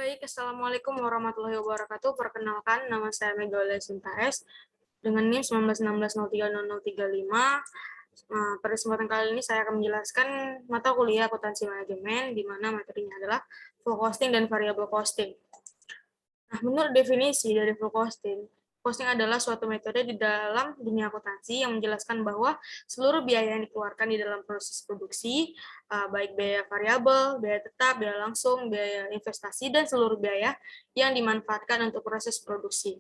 Baik, Assalamualaikum warahmatullahi wabarakatuh. Perkenalkan, nama saya Megawati Sinta S. Dengan NIM 1916030035. Pada kesempatan kali ini saya akan menjelaskan mata kuliah akuntansi manajemen, di mana materinya adalah full costing dan variable costing. Nah, menurut definisi dari full costing, costing adalah suatu metode di dalam dunia akuntansi yang menjelaskan bahwa seluruh biaya yang dikeluarkan di dalam proses produksi, baik biaya variabel, biaya tetap, biaya langsung, biaya investasi, dan seluruh biaya yang dimanfaatkan untuk proses produksi.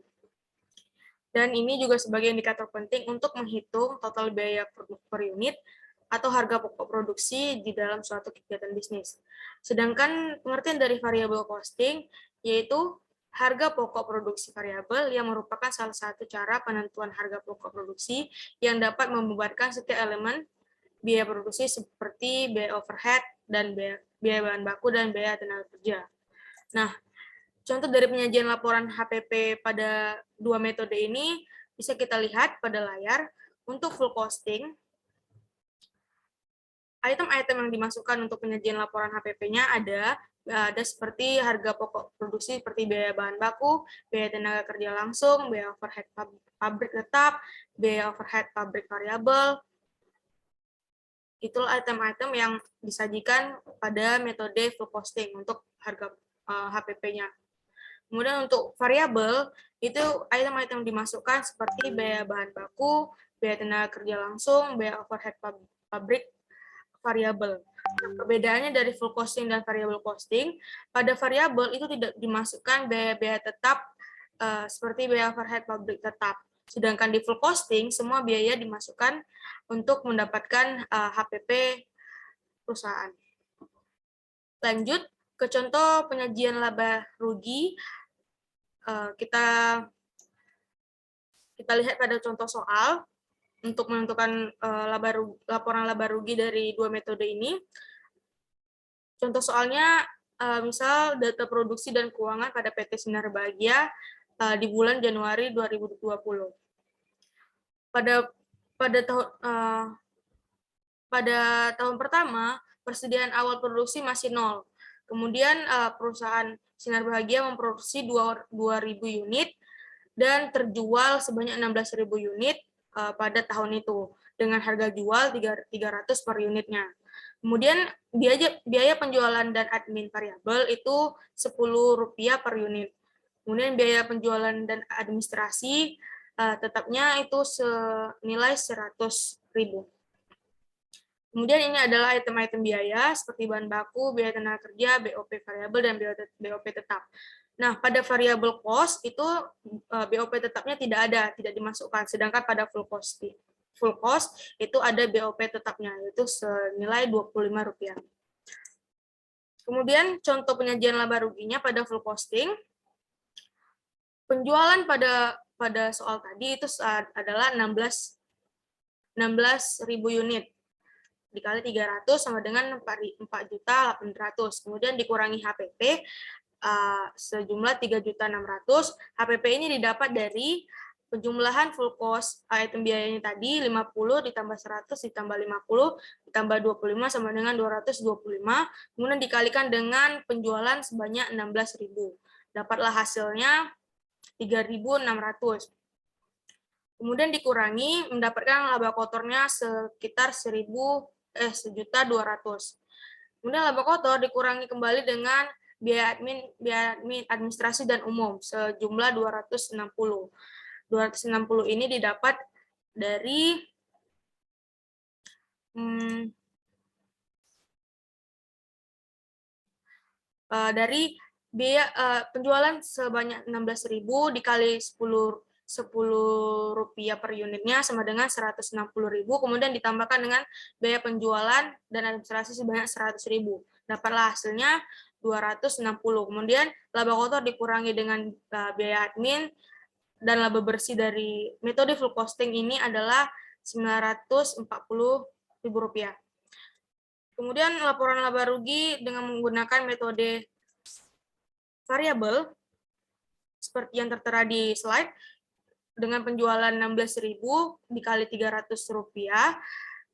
Dan ini juga sebagai indikator penting untuk menghitung total biaya per unit atau harga pokok produksi di dalam suatu kegiatan bisnis. Sedangkan pengertian dari variable costing yaitu harga pokok produksi variabel yang merupakan salah satu cara penentuan harga pokok produksi yang dapat membebankan setiap elemen biaya produksi seperti biaya overhead dan biaya bahan baku dan biaya tenaga kerja. Nah, contoh dari penyajian laporan HPP pada dua metode ini bisa kita lihat pada layar. Untuk full costing, item-item yang dimasukkan untuk penyajian laporan HPP-nya ada seperti harga pokok produksi seperti biaya bahan baku, biaya tenaga kerja langsung, biaya overhead pabrik tetap, biaya overhead pabrik variabel. Itulah item-item yang disajikan pada metode full costing untuk harga HPP-nya. Kemudian untuk variabel, itu item-item dimasukkan seperti biaya bahan baku, biaya tenaga kerja langsung, biaya overhead pabrik variabel. Nah, perbedaannya dari full costing dan variable costing, pada variabel itu tidak dimasukkan biaya-biaya tetap seperti biaya overhead pabrik tetap. Sedangkan di full costing, semua biaya dimasukkan untuk mendapatkan HPP perusahaan. Lanjut ke contoh penyajian laba rugi. Kita lihat pada contoh soal untuk menentukan laporan laba rugi dari dua metode ini. Contoh soalnya, misal data produksi dan keuangan pada PT Sinar Bahagia di bulan Januari 2020. Pada tahun pertama, persediaan awal produksi masih nol. Kemudian perusahaan Sinar Bahagia memproduksi 2.000 unit dan terjual sebanyak 16.000 unit pada tahun itu dengan harga jual 300 per unitnya. Kemudian biaya penjualan dan admin variabel itu Rp10 per unit. Kemudian biaya penjualan dan administrasi tetapnya itu senilai 100.000. Kemudian ini adalah item-item biaya seperti bahan baku, biaya tenaga kerja, BOP variabel, dan BOP tetap. Nah, pada variable cost itu BOP tetapnya tidak dimasukkan. Sedangkan pada full cost itu ada BOP tetapnya, yaitu senilai Rp25. Kemudian contoh penyajian laba ruginya pada full costing, penjualan pada soal tadi itu adalah 16.000 unit. Dikali 300 sama dengan 4.800.000. Kemudian dikurangi HPP sejumlah 3.600.000. HPP ini didapat dari penjumlahan full cost item biayanya tadi 50 ditambah 100 ditambah 50 ditambah 25 sama dengan 225. Kemudian dikalikan dengan penjualan sebanyak 16.000. Dapatlah hasilnya 3.600. Kemudian dikurangi mendapatkan laba kotornya sekitar 1.200.000. Kemudian laba kotor dikurangi kembali dengan biaya administrasi dan umum sejumlah 260. 260 ini didapat dari biaya penjualan sebanyak 16.000 dikali 10 rupiah per unitnya sama dengan 160.000, kemudian ditambahkan dengan biaya penjualan dan administrasi sebanyak 100.000. Dapatlah hasilnya 260. Kemudian laba kotor dikurangi dengan biaya admin dan laba bersih dari metode full costing ini adalah Rp940.000. Kemudian laporan laba rugi dengan menggunakan metode variabel seperti yang tertera di slide, dengan penjualan 16.000 dikali Rp300,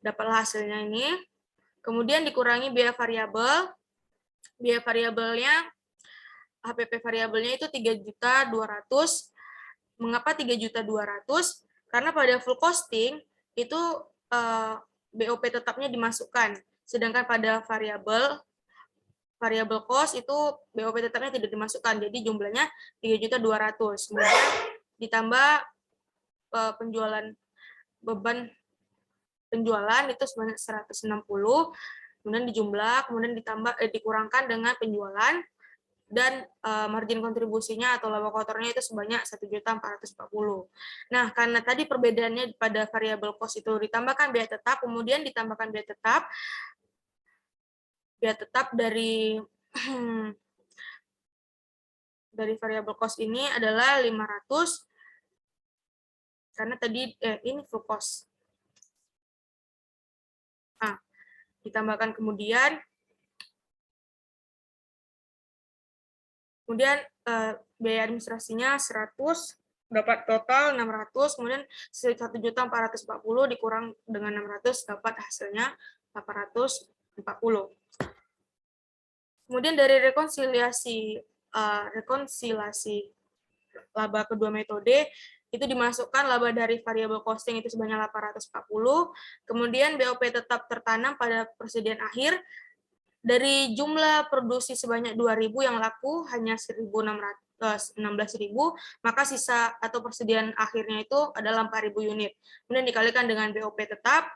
dapatlah hasilnya ini. Kemudian dikurangi biaya variabel. Biaya variabelnya HPP variabelnya itu 3.200.000. Mengapa 3.200.000? Karena pada full costing itu BOP tetapnya dimasukkan, sedangkan pada variabel cost itu BOP tetapnya tidak dimasukkan, jadi jumlahnya 3.200.000. Kemudian ditambah beban penjualan itu sebanyak 160, kemudian dijumlah, kemudian dikurangkan dengan penjualan, dan margin kontribusinya atau laba kotornya itu sebanyak 1.440.000. Nah, karena tadi perbedaannya pada variabel cost itu ditambahkan biaya tetap, kemudian ditambahkan biaya tetap dari dari variabel cost ini adalah 500, karena tadi ini full cost. Nah, ditambahkan kemudian biaya administrasinya 100, dapat total 600, kemudian 1.440 dikurang dengan 600 dapat hasilnya 840. Kemudian dari rekonsiliasi laba kedua metode itu dimasukkan laba dari variabel costing itu sebanyak 840, kemudian BOP tetap tertanam pada persediaan akhir. Dari jumlah produksi sebanyak 2.000 yang laku hanya 16.000, maka sisa atau persediaan akhirnya itu adalah 4.000 unit. Kemudian dikalikan dengan BOP tetap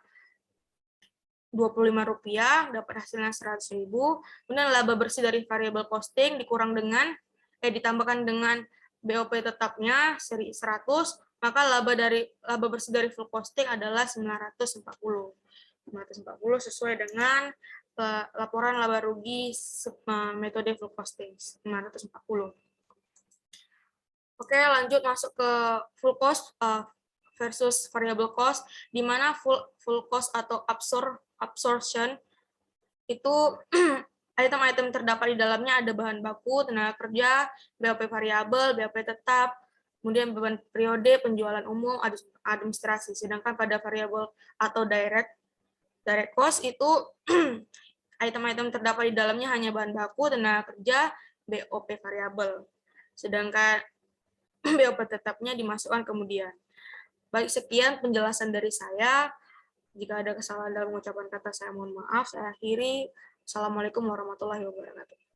Rp25, dapat hasilnya 100.000. Kemudian laba bersih dari variabel costing ditambahkan dengan BOP tetapnya 100, maka laba bersih dari full costing adalah 940 sesuai dengan laporan laba rugi metode full costing 540. Oke, lanjut masuk ke full cost versus variable cost, di mana full cost atau absorption itu item-item terdapat di dalamnya ada bahan baku, tenaga kerja, BOP variabel, BOP tetap, kemudian beban periode, penjualan umum, administrasi. Sedangkan pada variabel atau direct cost itu item-item terdapat di dalamnya hanya bahan baku, tenaga kerja, BOP variabel. Sedangkan BOP tetapnya dimasukkan kemudian. Baik, sekian penjelasan dari saya. Jika ada kesalahan dalam mengucapkan kata, saya mohon maaf. Saya akhiri. Assalamualaikum warahmatullahi wabarakatuh.